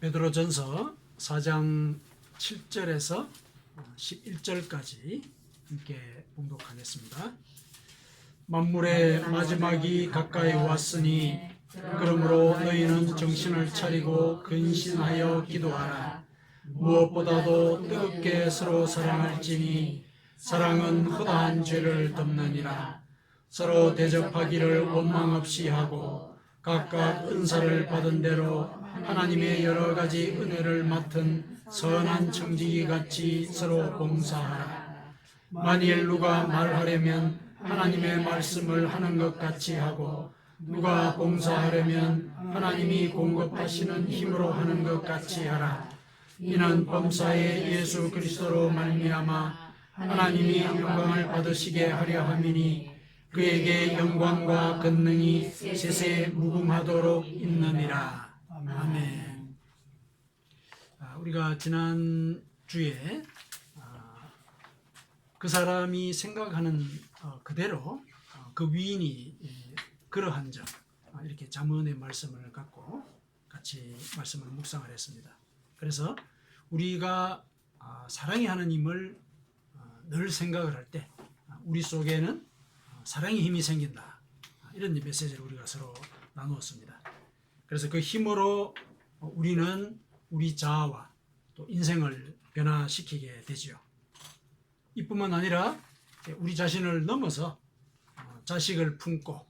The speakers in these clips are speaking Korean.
베드로전서 4장 7절에서 11절까지 함께 봉독하겠습니다. 만물의 마지막이 가까이 왔으니 그러므로 너희는 정신을 차리고 근신하여 기도하라. 무엇보다도 뜨겁게 서로 사랑할지니 사랑은 허다한 죄를 덮느니라. 서로 대접하기를 원망 없이 하고 각각 은사를 받은 대로 하나님의 여러 가지 은혜를 맡은 선한 청지기 같이 서로 봉사하라. 만일 누가 말하려면 하나님의 말씀을 하는 것 같이 하고 누가 봉사하려면 하나님이 공급하시는 힘으로 하는 것 같이 하라. 이는 범사의 예수 그리스도로 말미암아 하나님이 영광을 받으시게 하려 함이니 그에게 영광과 권능이 세세 무궁하도록 있느니라. 아멘. 우리가 지난 주에 그 사람이 생각하는 그대로 그 위인이 그러한 점, 이렇게 잠언의 말씀을 갖고 같이 말씀을 묵상을 했습니다. 그래서 우리가 사랑의 하나님을 늘 생각을 할 때 우리 속에는 사랑의 힘이 생긴다, 이런 메시지를 우리가 서로 나누었습니다. 그래서 그 힘으로 우리는 우리 자아와 또 인생을 변화시키게 되지요. 이뿐만 아니라 우리 자신을 넘어서 자식을 품고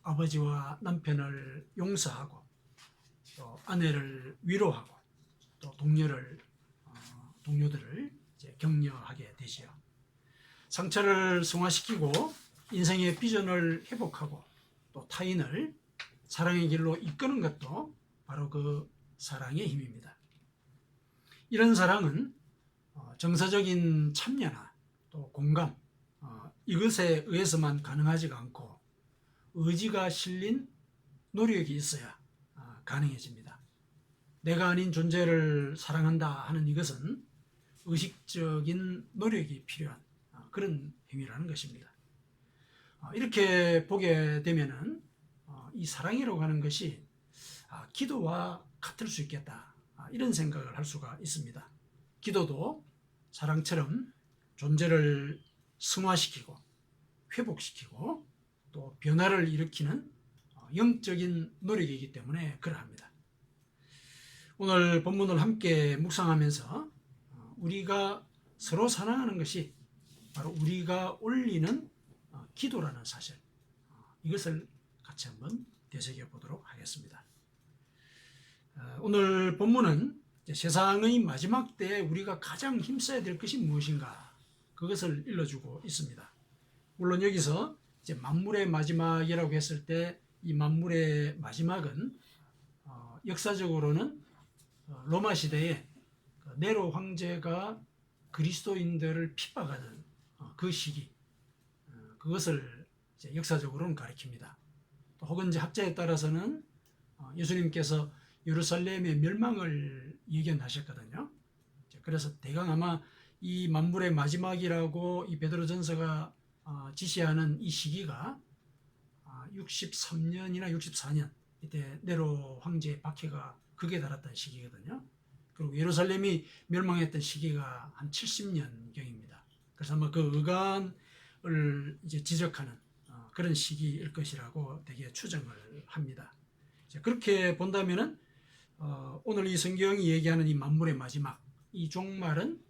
아버지와 남편을 용서하고 또 아내를 위로하고 또 동료들을 이제 격려하게 되지요. 상처를 승화시키고 인생의 비전을 회복하고 또 타인을 사랑의 길로 이끄는 것도 바로 그 사랑의 힘입니다. 이런 사랑은 정서적인 참여나 또 공감, 이것에 의해서만 가능하지가 않고 의지가 실린 노력이 있어야 가능해집니다. 내가 아닌 존재를 사랑한다 하는 이것은 의식적인 노력이 필요한 그런 행위라는 것입니다. 이렇게 보게 되면은 이 사랑이라고 하는 것이 기도와 같을 수 있겠다, 이런 생각을 할 수가 있습니다. 기도도 사랑처럼 존재를 승화시키고 회복시키고 또 변화를 일으키는 영적인 노력이기 때문에 그러합니다. 오늘 본문을 함께 묵상하면서 우리가 서로 사랑하는 것이 바로 우리가 올리는 기도라는 사실, 이것을 같이 한번 되새겨 보도록 하겠습니다. 오늘 본문은 세상의 마지막 때에 우리가 가장 힘써야 될 것이 무엇인가, 그것을 일러주고 있습니다. 물론 여기서 이제 만물의 마지막이라고 했을 때 이 만물의 마지막은 역사적으로는 로마 시대에 네로 황제가 그리스도인들을 핍박하는 그 시기, 그것을 이제 역사적으로는 가리킵니다. 또 혹은 이제 학자에 따라서는 예수님께서 예루살렘의 멸망을 예견하셨거든요. 그래서 대강 아마 이 만물의 마지막이라고 이 베드로전서가 지시하는 이 시기가 63년이나 64년, 이때 네로 황제의 박해가 극에 달했던 시기거든요. 그리고 예루살렘이 멸망했던 시기가 한 70년경입니다. 그래서 아마 그 의간을 이제 지적하는 그런 시기일 것이라고 되게 추정을 합니다. 그렇게 본다면은 오늘 이 성경이 얘기하는 이 만물의 마지막, 이 종말은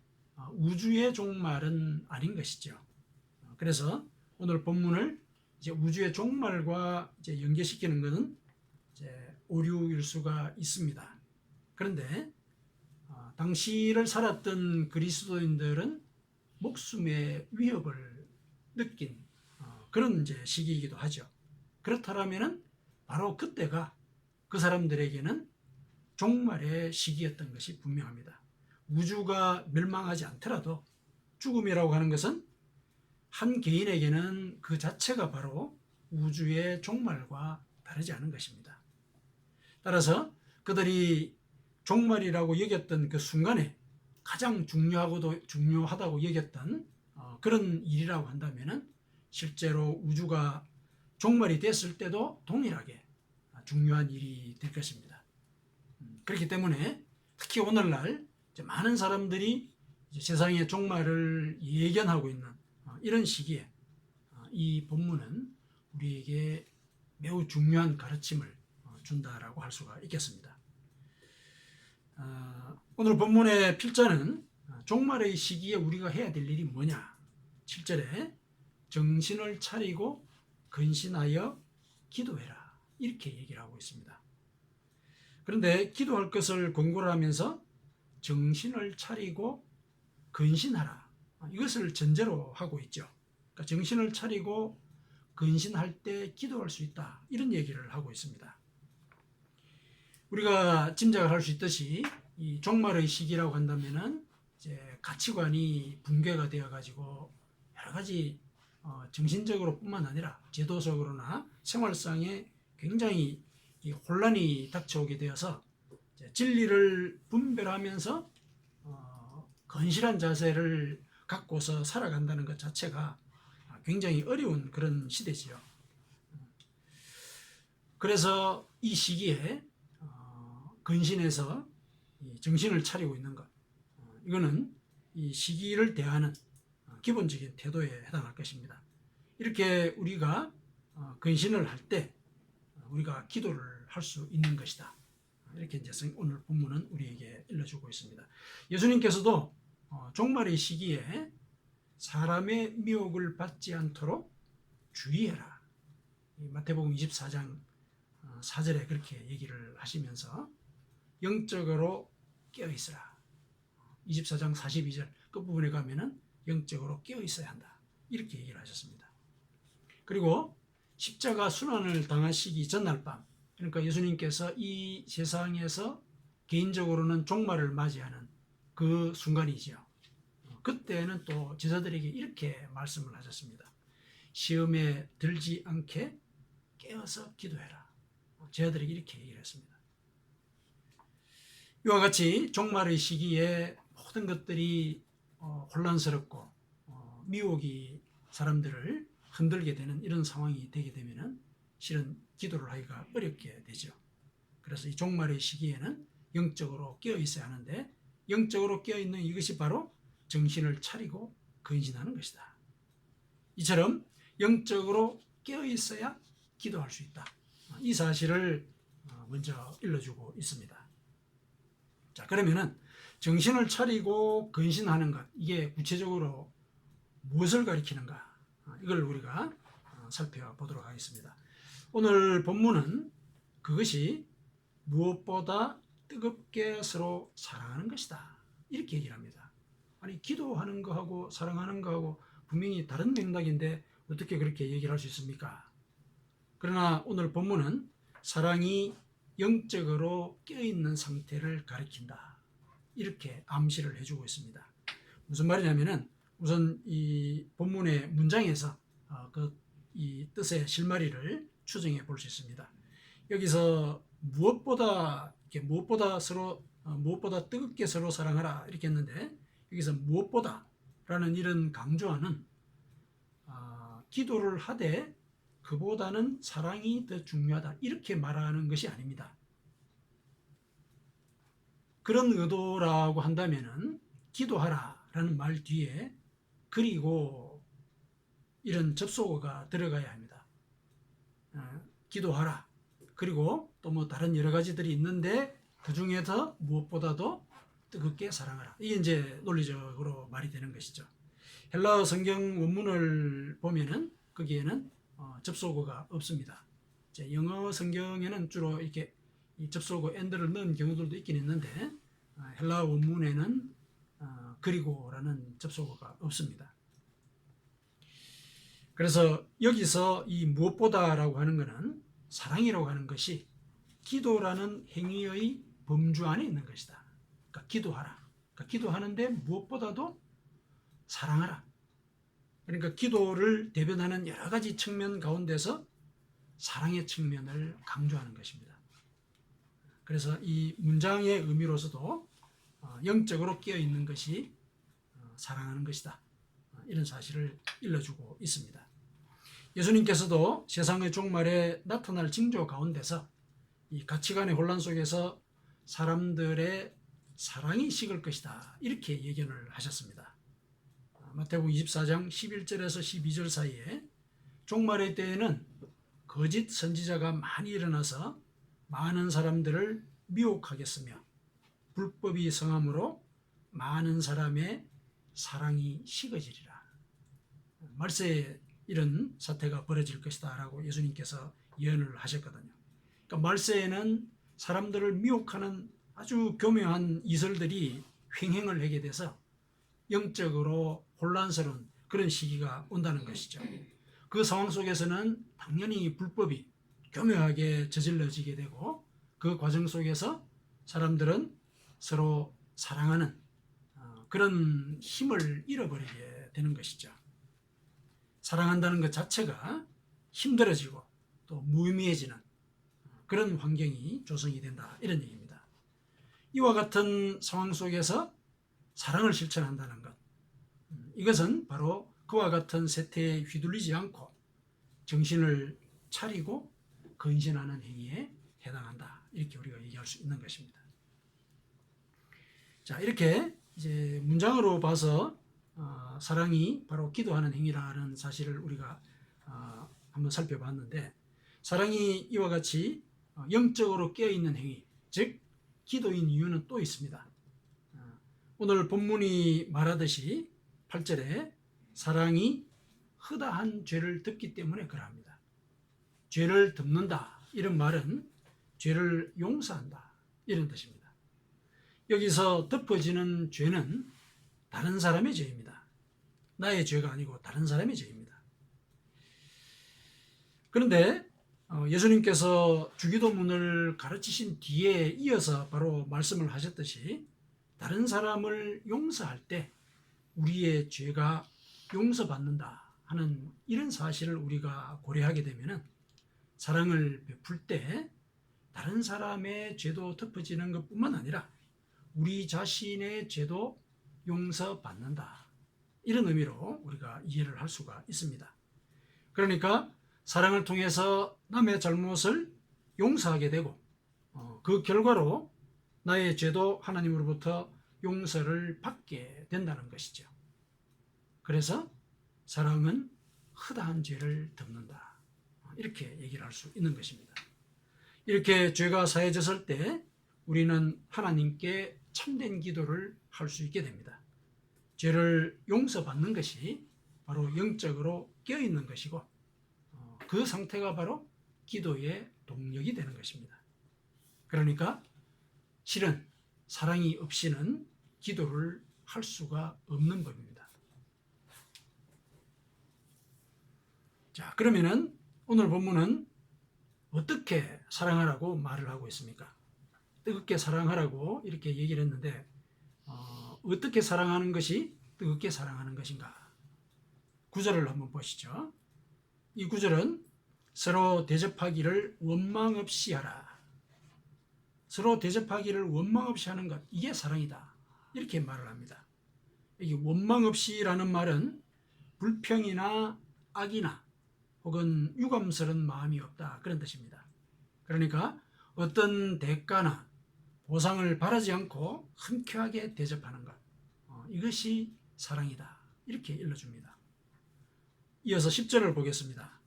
우주의 종말은 아닌 것이죠. 그래서 오늘 본문을 이제 우주의 종말과 이제 연계시키는 것은 이제 오류일 수가 있습니다. 그런데 당시를 살았던 그리스도인들은 목숨의 위협을 느낀 그런 이제 시기이기도 하죠. 그렇다면은 바로 그때가 그 사람들에게는 종말의 시기였던 것이 분명합니다. 우주가 멸망하지 않더라도 죽음이라고 하는 것은 한 개인에게는 그 자체가 바로 우주의 종말과 다르지 않은 것입니다. 따라서 그들이 종말이라고 여겼던 그 순간에 가장 중요하다고 여겼던 그런 일이라고 한다면은 실제로 우주가 종말이 됐을 때도 동일하게 중요한 일이 될 것입니다. 그렇기 때문에 특히 오늘날 이제 많은 사람들이 이제 세상의 종말을 예견하고 있는 이런 시기에 이 본문은 우리에게 매우 중요한 가르침을 준다라고 할 수가 있겠습니다. 오늘 본문의 필자는 종말의 시기에 우리가 해야 될 일이 뭐냐? 7절에 정신을 차리고 근신하여 기도해라, 이렇게 얘기를 하고 있습니다. 그런데 기도할 것을 권고를 하면서 정신을 차리고 근신하라, 이것을 전제로 하고 있죠. 그러니까 정신을 차리고 근신할 때 기도할 수 있다, 이런 얘기를 하고 있습니다. 우리가 짐작을 할 수 있듯이 이 종말의 시기라고 한다면은 이제 가치관이 붕괴가 되어 가지고 여러 가지 정신적으로뿐만 아니라 제도적으로나 생활상에 굉장히 혼란이 닥쳐오게 되어서 진리를 분별하면서 건실한 자세를 갖고서 살아간다는 것 자체가 굉장히 어려운 그런 시대지요. 그래서 이 시기에 근신해서 정신을 차리고 있는 것, 이거는 이 시기를 대하는 기본적인 태도에 해당할 것입니다. 이렇게 우리가 근신을 할 때 우리가 기도를 할 수 있는 것이다, 이렇게 이제 오늘 본문은 우리에게 일러주고 있습니다. 예수님께서도 종말의 시기에 사람의 미혹을 받지 않도록 주의해라, 마태복음 24장 4절에 그렇게 얘기를 하시면서 영적으로 깨어있으라, 24장 42절 끝부분에 가면은 영적으로 깨어있어야 한다, 이렇게 얘기를 하셨습니다. 그리고 십자가 순환을 당하시기 전날 밤, 그러니까 예수님께서 이 세상에서 개인적으로는 종말을 맞이하는 그 순간이지요. 그때는 또 제자들에게 이렇게 말씀을 하셨습니다. 시험에 들지 않게 깨어서 기도해라, 제자들에게 이렇게 얘기를 했습니다. 이와 같이 종말의 시기에 모든 것들이 혼란스럽고 미혹이 사람들을 흔들게 되는 이런 상황이 되게 되면은 실은 기도를 하기가 어렵게 되죠. 그래서 이 종말의 시기에는 영적으로 깨어 있어야 하는데, 영적으로 깨어 있는 이것이 바로 정신을 차리고 근신하는 것이다. 이처럼 영적으로 깨어 있어야 기도할 수 있다, 이 사실을 먼저 일러주고 있습니다. 자, 그러면은 정신을 차리고 근신하는 것, 이게 구체적으로 무엇을 가리키는가, 이걸 우리가 살펴보도록 하겠습니다. 오늘 본문은 그것이 무엇보다 뜨겁게 서로 사랑하는 것이다, 이렇게 얘기를 합니다. 아니, 기도하는 거하고 사랑하는 거하고 분명히 다른 맥락인데 어떻게 그렇게 얘기를 할 수 있습니까? 그러나 오늘 본문은 사랑이 영적으로 깨어있는 상태를 가리킨다, 이렇게 암시를 해주고 있습니다. 무슨 말이냐면은 우선 이 본문의 문장에서 이 뜻의 실마리를 추정해 볼 수 있습니다. 여기서 무엇보다 뜨겁게 서로 사랑하라, 이렇게 했는데 여기서 무엇보다라는 이런 강조하는 기도를 하되 그보다는 사랑이 더 중요하다, 이렇게 말하는 것이 아닙니다. 그런 의도라고 한다면은 기도하라라는 말 뒤에 그리고 이런 접속어가 들어가야 합니다. 기도하라, 그리고 또 뭐 다른 여러 가지들이 있는데 그 중에서 무엇보다도 뜨겁게 사랑하라, 이게 이제 논리적으로 말이 되는 것이죠. 헬라어 성경 원문을 보면은 거기에는 접속어가 없습니다. 영어 성경에는 주로 이렇게 이 접속어 and를 넣은 경우들도 있긴 있는데 헬라어 원문에는 그리고라는 접속어가 없습니다. 그래서 여기서 이 무엇보다라고 하는 것은 사랑이라고 하는 것이 기도라는 행위의 범주 안에 있는 것이다. 그러니까 기도하라. 그러니까 기도하는데 무엇보다도 사랑하라. 그러니까 기도를 대변하는 여러 가지 측면 가운데서 사랑의 측면을 강조하는 것입니다. 그래서 이 문장의 의미로서도 영적으로 깨어 있는 것이 사랑하는 것이다, 이런 사실을 일러주고 있습니다. 예수님께서도 세상의 종말에 나타날 징조 가운데서 이 가치관의 혼란 속에서 사람들의 사랑이 식을 것이다. 이렇게 예견을 하셨습니다. 마태복음 24장 11절에서 12절 사이에 종말의 때에는 거짓 선지자가 많이 일어나서 많은 사람들을 미혹하겠으며 불법이 성함으로 많은 사람의 사랑이 식어지리라. 말세에 이런 사태가 벌어질 것이다 라고 예수님께서 예언을 하셨거든요. 그러니까 말세에는 사람들을 미혹하는 아주 교묘한 이설들이 횡행을 하게 돼서 영적으로 혼란스러운 그런 시기가 온다는 것이죠. 그 상황 속에서는 당연히 불법이 교묘하게 저질러지게 되고 그 과정 속에서 사람들은 서로 사랑하는 그런 힘을 잃어버리게 되는 것이죠. 사랑한다는 것 자체가 힘들어지고 또 무의미해지는 그런 환경이 조성이 된다 이런 얘기입니다. 이와 같은 상황 속에서 사랑을 실천한다는 것, 이것은 바로 그와 같은 세태에 휘둘리지 않고 정신을 차리고 근신하는 행위에 해당한다 이렇게 우리가 얘기할 수 있는 것입니다. 자, 이렇게 이제 문장으로 봐서 사랑이 바로 기도하는 행위라는 사실을 우리가 한번 살펴봤는데, 사랑이 이와 같이 영적으로 깨어있는 행위, 즉 기도인 이유는 또 있습니다. 오늘 본문이 말하듯이 8절에 사랑이 허다한 죄를 덮기 때문에 그러합니다. 죄를 덮는다 이런 말은 죄를 용서한다 이런 뜻입니다. 여기서 덮어지는 죄는 다른 사람의 죄입니다. 나의 죄가 아니고 다른 사람의 죄입니다. 그런데 예수님께서 주기도문을 가르치신 뒤에 이어서 바로 말씀을 하셨듯이 다른 사람을 용서할 때 우리의 죄가 용서받는다 하는 이런 사실을 우리가 고려하게 되면 사랑을 베풀 때 다른 사람의 죄도 덮어지는 것뿐만 아니라 우리 자신의 죄도 용서받는다. 이런 의미로 우리가 이해를 할 수가 있습니다. 그러니까 사랑을 통해서 남의 잘못을 용서하게 되고 그 결과로 나의 죄도 하나님으로부터 용서를 받게 된다는 것이죠. 그래서 사랑은 허다한 죄를 덮는다. 이렇게 얘기를 할 수 있는 것입니다. 이렇게 죄가 사해졌을 때 우리는 하나님께 참된 기도를 할 수 있게 됩니다. 죄를 용서받는 것이 바로 영적으로 깨어있는 것이고 그 상태가 바로 기도의 동력이 되는 것입니다. 그러니까 실은 사랑이 없이는 기도를 할 수가 없는 법입니다. 자, 그러면은 오늘 본문은 어떻게 사랑하라고 말을 하고 있습니까? 뜨겁게 사랑하라고 이렇게 얘기를 했는데 어떻게 사랑하는 것이 뜨겁게 사랑하는 것인가? 구절을 한번 보시죠. 이 구절은 서로 대접하기를 원망 없이 하라. 서로 대접하기를 원망 없이 하는 것, 이게 사랑이다. 이렇게 말을 합니다. 이 원망 없이라는 말은 불평이나 악이나 혹은 유감스러운 마음이 없다 그런 뜻입니다. 그러니까 어떤 대가나 보상을 바라지 않고 흔쾌하게 대접하는 것, 이것이 사랑이다 이렇게 일러줍니다. 이어서 10절을 보겠습니다.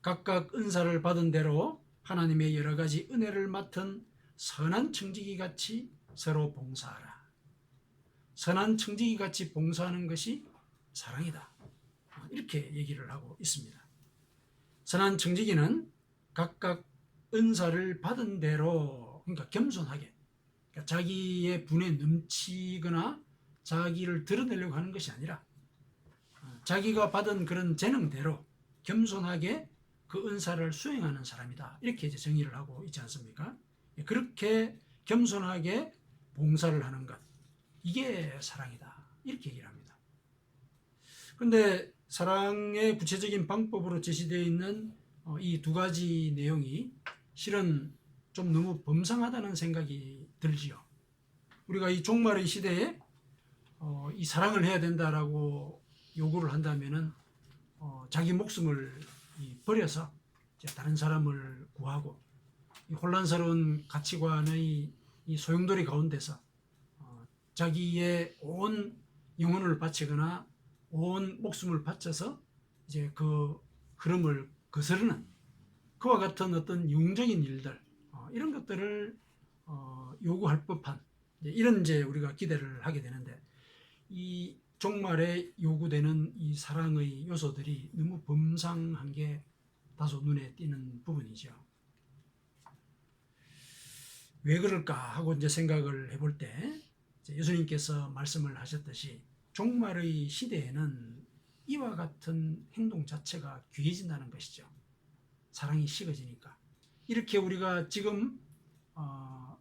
각각 은사를 받은 대로 하나님의 여러 가지 은혜를 맡은 선한 청지기 같이 서로 봉사하라. 선한 청지기 같이 봉사하는 것이 사랑이다. 이렇게 얘기를 하고 있습니다. 선한 청지기는 각각 은사를 받은 대로, 그러니까 겸손하게, 그러니까 자기의 분에 넘치거나 자기를 드러내려고 하는 것이 아니라 자기가 받은 그런 재능대로 겸손하게 그 은사를 수행하는 사람이다. 이렇게 이제 정의를 하고 있지 않습니까? 그렇게 겸손하게 봉사를 하는 것, 이게 사랑이다. 이렇게 얘기를 합니다. 그런데 사랑의 구체적인 방법으로 제시되어 있는 이 두 가지 내용이 실은 좀 너무 범상하다는 생각이 들지요. 우리가 이 종말의 시대에 이 사랑을 해야 된다라고 요구를 한다면은 자기 목숨을 버려서 다른 사람을 구하고 이 혼란스러운 가치관의 이 소용돌이 가운데서 자기의 온 영혼을 바치거나 온 목숨을 바쳐서 이제 그 흐름을 거스르는 그와 같은 어떤 영적인 일들 이런 것들을 요구할 법한 이런 이제 우리가 기대를 하게 되는데 이 종말에 요구되는 이 사랑의 요소들이 너무 범상한 게 다소 눈에 띄는 부분이죠. 왜 그럴까 하고 이제 생각을 해볼 때 예수님께서 말씀을 하셨듯이 종말의 시대에는 이와 같은 행동 자체가 귀해진다는 것이죠. 사랑이 식어지니까. 이렇게 우리가 지금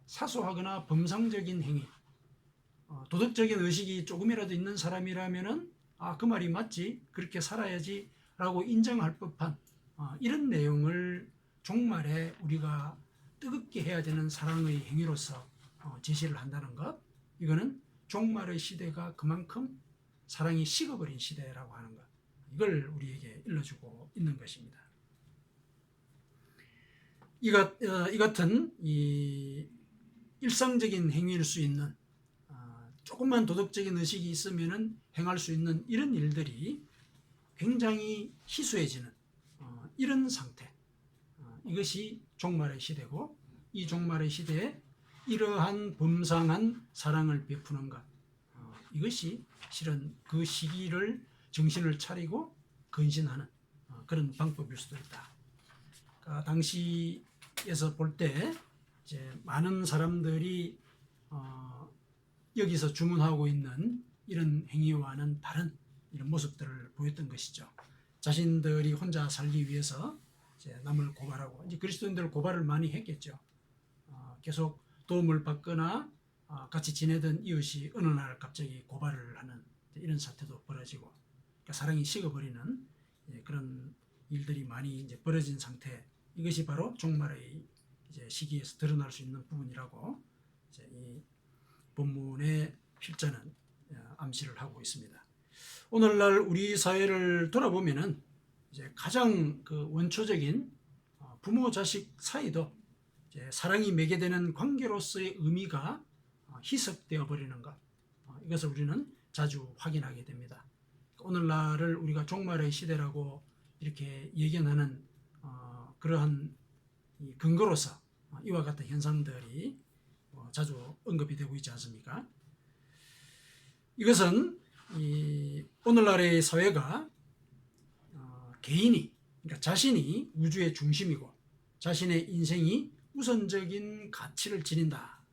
사소하거나 범상적인 행위, 도덕적인 의식이 조금이라도 있는 사람이라면은 그 말이 맞지, 그렇게 살아야지 라고 인정할 법한 이런 내용을 종말에 우리가 뜨겁게 해야 되는 사랑의 행위로서 제시를 한다는 것, 이거는 종말의 시대가 그만큼 사랑이 식어버린 시대라고 하는 것, 이걸 우리에게 일러주고 있는 것입니다. 이 같은 일상적인 행위일 수 있는 조금만 도덕적인 의식이 있으면 행할 수 있는 이런 일들이 굉장히 희소해지는 이런 상태, 이것이 종말의 시대고, 이 종말의 시대에 이러한 범상한 사랑을 베푸는 것, 이것이 실은 그 시기를 정신을 차리고 근신하는 그런 방법일 수도 있다. 그러니까 당시에서 볼 때 이제 많은 사람들이 여기서 주문하고 있는 이런 행위와는 다른 이런 모습들을 보였던 것이죠. 자신들이 혼자 살기 위해서 이제 남을 고발하고, 이제 그리스도인들 고발을 많이 했겠죠. 계속 도움을 받거나 같이 지내던 이웃이 어느 날 갑자기 고발을 하는 이런 사태도 벌어지고, 그러니까 사랑이 식어버리는 그런 일들이 많이 이제 벌어진 상태. 이것이 바로 종말의 이제 시기에서 드러날 수 있는 부분이라고 이제 이 본문의 필자는 암시를 하고 있습니다. 오늘날 우리 사회를 돌아보면은 이제 가장 그 원초적인 부모 자식 사이도 이제 사랑이 매개되는 관계로서의 의미가 희석되어 버리는 것, 이것을 우리는 자주 확인하게 됩니다. 오늘날을 우리가 종말의 시대라고 이렇게 예견하는 그러한 근거로서 이와 같은 현상들이 자주 언급이 되고 있지 않습니까? 이것은 오늘날의 사회가 개인이, 그러니까 자신이 우주의 중심이고 자신의 인생이 우선적인 가치를 지닌다,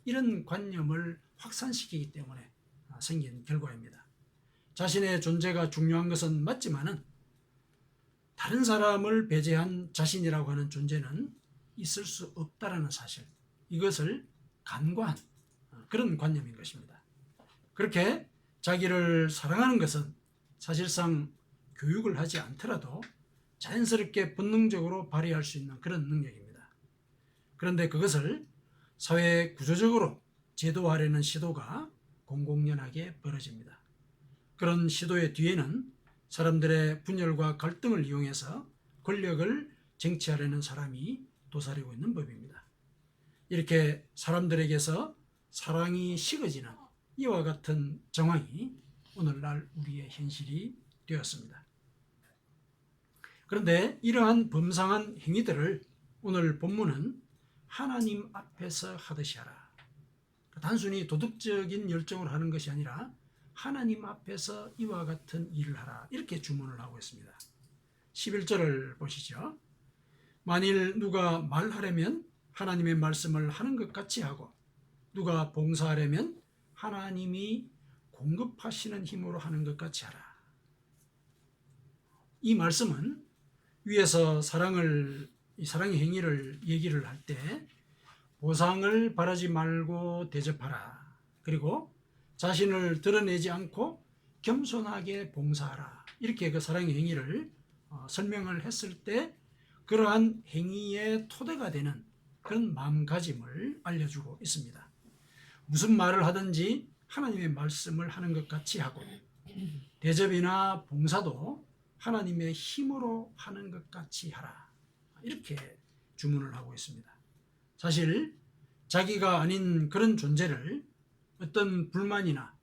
이런 관념을 확산시키기 때문에 생긴 결과입니다. 자신의 존재가 중요한 것은 맞지만은 다른 사람을 배제한 자신이라고 하는 존재는 있을 수 없다라는 사실, 이것을 간과한 그런 관념인 것입니다. 그렇게 자기를 사랑하는 것은 사실상 교육을 하지 않더라도 자연스럽게 본능적으로 발휘할 수 있는 그런 능력입니다. 그런데 그것을 사회 구조적으로 제도화하려는 시도가 공공연하게 벌어집니다. 그런 시도의 뒤에는 사람들의 분열과 갈등을 이용해서 권력을 쟁취하려는 사람이 도사리고 있는 법입니다. 이렇게 사람들에게서 사랑이 식어지는 이와 같은 정황이 오늘날 우리의 현실이 되었습니다. 그런데 이러한 범상한 행위들을 오늘 본문은 하나님 앞에서 하듯이 하라. 단순히 도덕적인 열정을 하는 것이 아니라 하나님 앞에서 이와 같은 일을 하라, 이렇게 주문을 하고 있습니다. 11절을 보시죠. 만일 누가 말하려면 하나님의 말씀을 하는 것 같이 하고, 누가 봉사하려면 하나님이 공급하시는 힘으로 하는 것 같이 하라. 이 말씀은 위에서 사랑의 행위를 얘기를 할 때 보상을 바라지 말고 대접하라, 그리고 자신을 드러내지 않고 겸손하게 봉사하라, 이렇게 그 사랑의 행위를 설명을 했을 때 그러한 행위의 토대가 되는 그런 마음가짐을 알려주고 있습니다. 무슨 말을 하든지 하나님의 말씀을 하는 것 같이 하고, 대접이나 봉사도 하나님의 힘으로 하는 것 같이 하라, 이렇게 주문을 하고 있습니다. 사실 자기가 아닌 그런 존재를 어떤 불만이나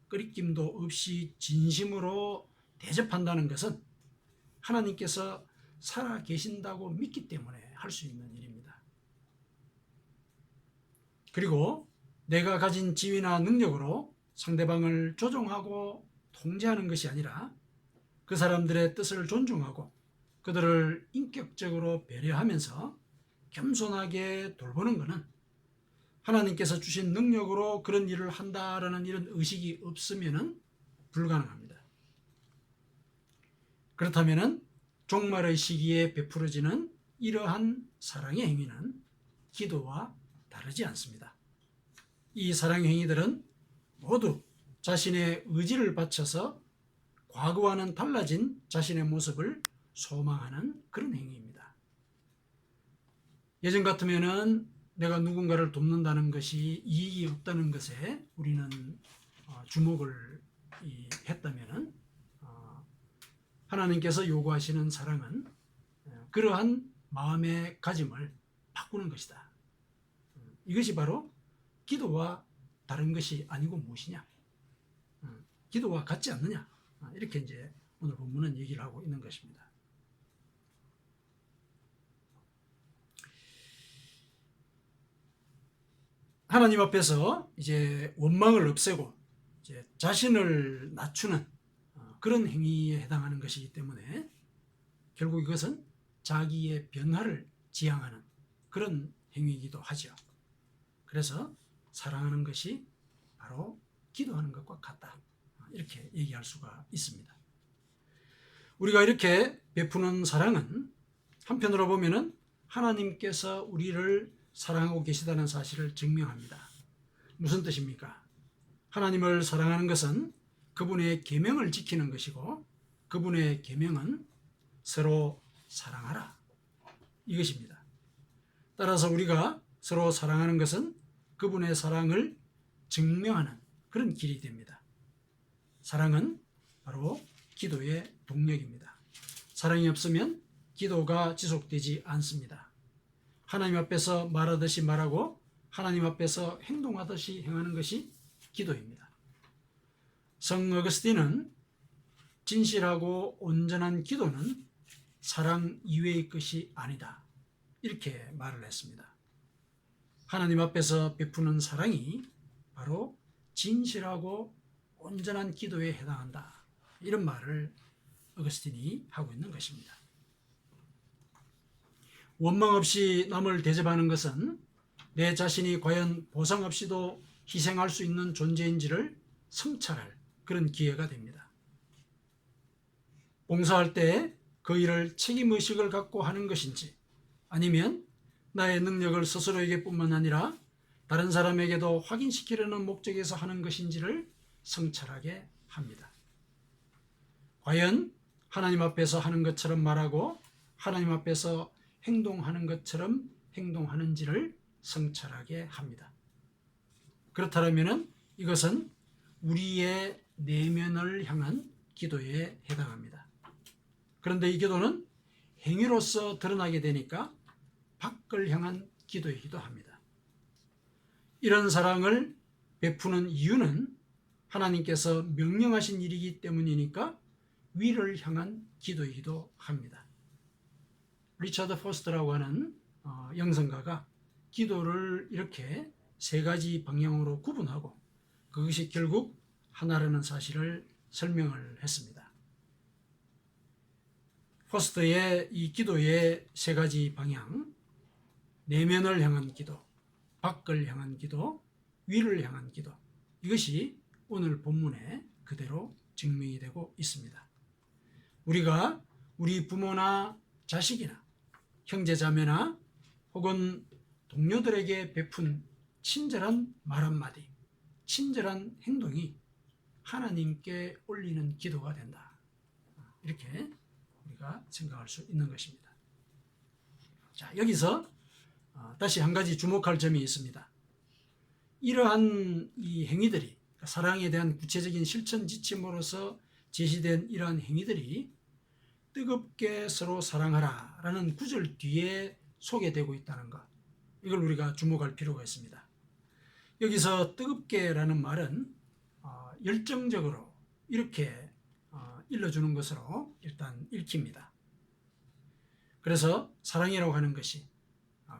꺼리낌도 없이 진심으로 대접한다는 것은 하나님께서 살아 계신다고 믿기 때문에 할 수 있는 일입니다. 그리고 내가 가진 지위나 능력으로 상대방을 조종하고 통제하는 것이 아니라 그 사람들의 뜻을 존중하고 그들을 인격적으로 배려하면서 겸손하게 돌보는 것은 하나님께서 주신 능력으로 그런 일을 한다라는 이런 의식이 없으면 불가능합니다. 그렇다면 종말의 시기에 베풀어지는 이러한 사랑의 행위는 기도와 다르지 않습니다. 이 사랑의 행위들은 모두 자신의 의지를 바쳐서 과거와는 달라진 자신의 모습을 소망하는 그런 행위입니다. 예전 같으면은 내가 누군가를 돕는다는 것이 이익이 없다는 것에 우리는 주목을 했다면은 하나님께서 요구하시는 사랑은 그러한 마음의 가짐을 바꾸는 것이다. 이것이 바로 기도와 다른 것이 아니고 무엇이냐? 기도와 같지 않느냐? 이렇게 이제 오늘 본문은 얘기를 하고 있는 것입니다. 하나님 앞에서 이제 원망을 없애고 이제 자신을 낮추는 그런 행위에 해당하는 것이기 때문에 결국 이것은 자기의 변화를 지향하는 그런 행위이기도 하죠. 그래서 사랑하는 것이 바로 기도하는 것과 같다. 이렇게 얘기할 수가 있습니다. 우리가 이렇게 베푸는 사랑은 한편으로 보면은 하나님께서 우리를 사랑하고 계시다는 사실을 증명합니다. 무슨 뜻입니까? 하나님을 사랑하는 것은 그분의 계명을 지키는 것이고 그분의 계명은 서로 사랑하라 이것입니다. 따라서 우리가 서로 사랑하는 것은 그분의 사랑을 증명하는 그런 길이 됩니다. 사랑은 바로 기도의 동력입니다. 사랑이 없으면 기도가 지속되지 않습니다. 하나님 앞에서 말하듯이 말하고 하나님 앞에서 행동하듯이 행하는 것이 기도입니다. 성 어거스틴은 진실하고 온전한 기도는 사랑 이외의 것이 아니다. 이렇게 말을 했습니다. 하나님 앞에서 베푸는 사랑이 바로 진실하고 온전한 기도에 해당한다. 이런 말을 어거스틴이 하고 있는 것입니다. 원망 없이 남을 대접하는 것은 내 자신이 과연 보상 없이도 희생할 수 있는 존재인지를 성찰할 그런 기회가 됩니다. 봉사할 때 그 일을 책임의식을 갖고 하는 것인지 아니면 나의 능력을 스스로에게 뿐만 아니라 다른 사람에게도 확인시키려는 목적에서 하는 것인지를 성찰하게 합니다. 과연 하나님 앞에서 하는 것처럼 말하고 하나님 앞에서 행동하는 것처럼 행동하는지를 성찰하게 합니다. 그렇다면 이것은 우리의 내면을 향한 기도에 해당합니다. 그런데 이 기도는 행위로서 드러나게 되니까 밖을 향한 기도이기도 합니다. 이런 사랑을 베푸는 이유는 하나님께서 명령하신 일이기 때문이니까 위를 향한 기도이기도 합니다. 리처드 포스터라고 하는 영성가가 기도를 이렇게 세 가지 방향으로 구분하고 그것이 결국 하나라는 사실을 설명을 했습니다. 포스터의 이 기도의 세 가지 방향, 내면을 향한 기도, 밖을 향한 기도, 위를 향한 기도, 이것이 오늘 본문에 그대로 증명이 되고 있습니다. 우리가 우리 부모나 자식이나 형제자매나 혹은 동료들에게 베푼 친절한 말 한마디, 친절한 행동이 하나님께 올리는 기도가 된다. 이렇게 우리가 생각할 수 있는 것입니다. 자, 여기서 다시 한 가지 주목할 점이 있습니다. 이러한 이 행위들이 사랑에 대한 구체적인 실천 지침으로서 제시된 이러한 행위들이 뜨겁게 서로 사랑하라 라는 구절 뒤에 소개되고 있다는 것, 이걸 우리가 주목할 필요가 있습니다. 여기서 뜨겁게라는 말은 열정적으로 이렇게 일러주는 것으로 일단 읽힙니다. 그래서 사랑이라고 하는 것이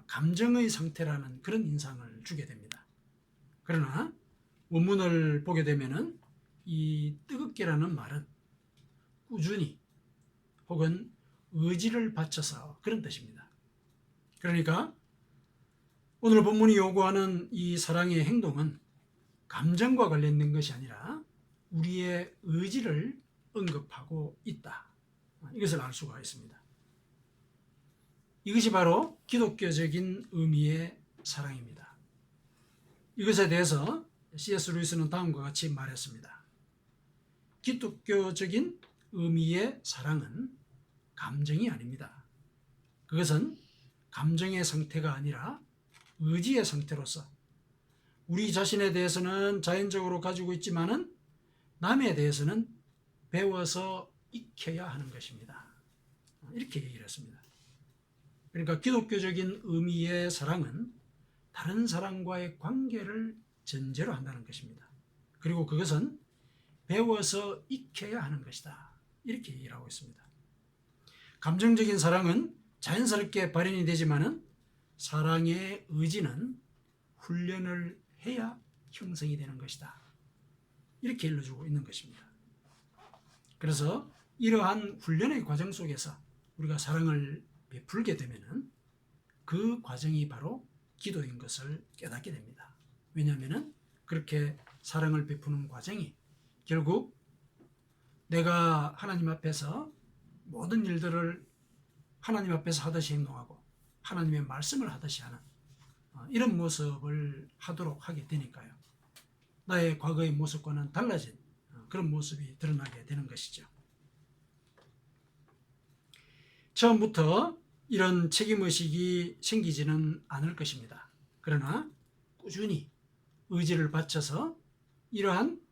감정의 상태라는 그런 인상을 주게 됩니다. 그러나 원문을 보게 되면은 이 뜨겁게라는 말은 꾸준히 혹은 의지를 바쳐서 그런 뜻입니다. 그러니까 오늘 본문이 요구하는 이 사랑의 행동은 감정과 관련된 것이 아니라 우리의 의지를 언급하고 있다. 이것을 알 수가 있습니다. 이것이 바로 기독교적인 의미의 사랑입니다. 이것에 대해서 C.S. 루이스는 다음과 같이 말했습니다. 기독교적인 의미의 사랑은 감정이 아닙니다. 그것은 감정의 상태가 아니라 의지의 상태로서 우리 자신에 대해서는 자연적으로 가지고 있지만은 남에 대해서는 배워서 익혀야 하는 것입니다. 이렇게 얘기를 했습니다. 그러니까 기독교적인 의미의 사랑은 다른 사람과의 관계를 전제로 한다는 것입니다. 그리고 그것은 배워서 익혀야 하는 것이다. 이렇게 얘기를 하고 있습니다. 감정적인 사랑은 자연스럽게 발현이 되지만은 사랑의 의지는 훈련을 해야 형성이 되는 것이다. 이렇게 일러주고 있는 것입니다. 그래서 이러한 훈련의 과정 속에서 우리가 사랑을 베풀게 되면은 그 과정이 바로 기도인 것을 깨닫게 됩니다. 왜냐하면은 그렇게 사랑을 베푸는 과정이 결국 내가 하나님 앞에서 모든 일들을 하나님 앞에서 하듯이 행동하고 하나님의 말씀을 하듯이 하는 이런 모습을 하도록 하게 되니까요. 나의 과거의 모습과는 달라진 그런 모습이 드러나게 되는 것이죠. 처음부터 이런 책임의식이 생기지는 않을 것입니다. 그러나 꾸준히 의지를 바쳐서 이러한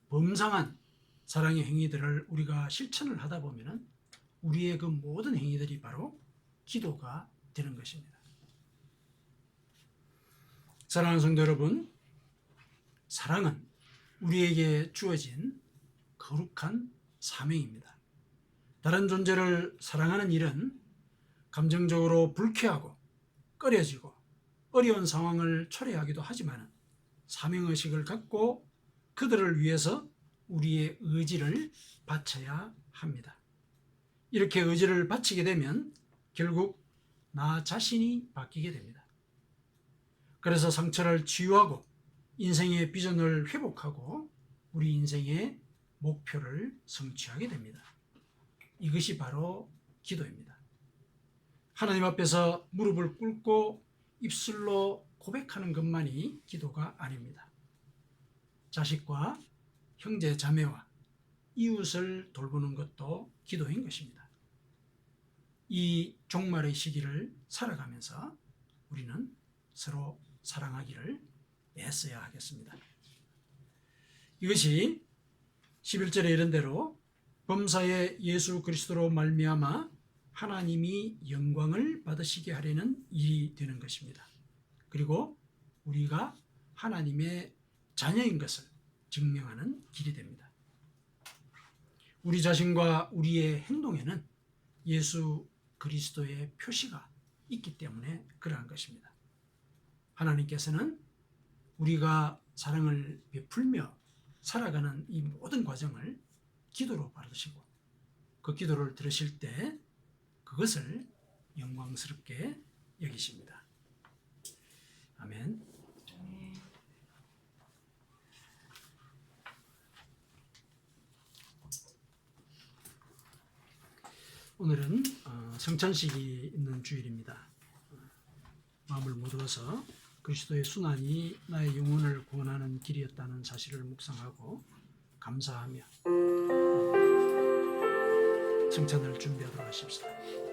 범상한 사랑의 행위들을 우리가 실천을 하다 보면 우리의 그 모든 행위들이 바로 기도가 되는 것입니다. 사랑하는 성도 여러분, 사랑은 우리에게 주어진 거룩한 사명입니다. 다른 존재를 사랑하는 일은 감정적으로 불쾌하고 꺼려지고 어려운 상황을 초래하기도 하지만 사명의식을 갖고 그들을 위해서 우리의 의지를 바쳐야 합니다. 이렇게 의지를 바치게 되면 결국 나 자신이 바뀌게 됩니다. 그래서 상처를 치유하고 인생의 비전을 회복하고 우리 인생의 목표를 성취하게 됩니다. 이것이 바로 기도입니다. 하나님 앞에서 무릎을 꿇고 입술로 고백하는 것만이 기도가 아닙니다. 자식과 형제 자매와 이웃을 돌보는 것도 기도인 것입니다. 이 종말의 시기를 살아가면서 우리는 서로 사랑하기를 애써야 하겠습니다. 이것이 11절에 이른 대로 범사의 예수 그리스도로 말미암아 하나님이 영광을 받으시게 하려는 일이 되는 것입니다. 그리고 우리가 하나님의 자녀인 것을 증명하는 길이 됩니다. 우리 자신과 우리의 행동에는 예수 그리스도의 표시가 있기 때문에 그러한 것입니다. 하나님께서는 우리가 사랑을 베풀며 살아가는 이 모든 과정을 기도로 받으시고 그 기도를 들으실 때 그것을 영광스럽게 여기십니다. 아멘. 오늘은 성찬식이 있는 주일입니다. 마음을 모두어서 그리스도의 순환이 나의 영혼을 구원하는 길이었다는 사실을 묵상하고 감사하며 성찬을 준비하도록 하십시다.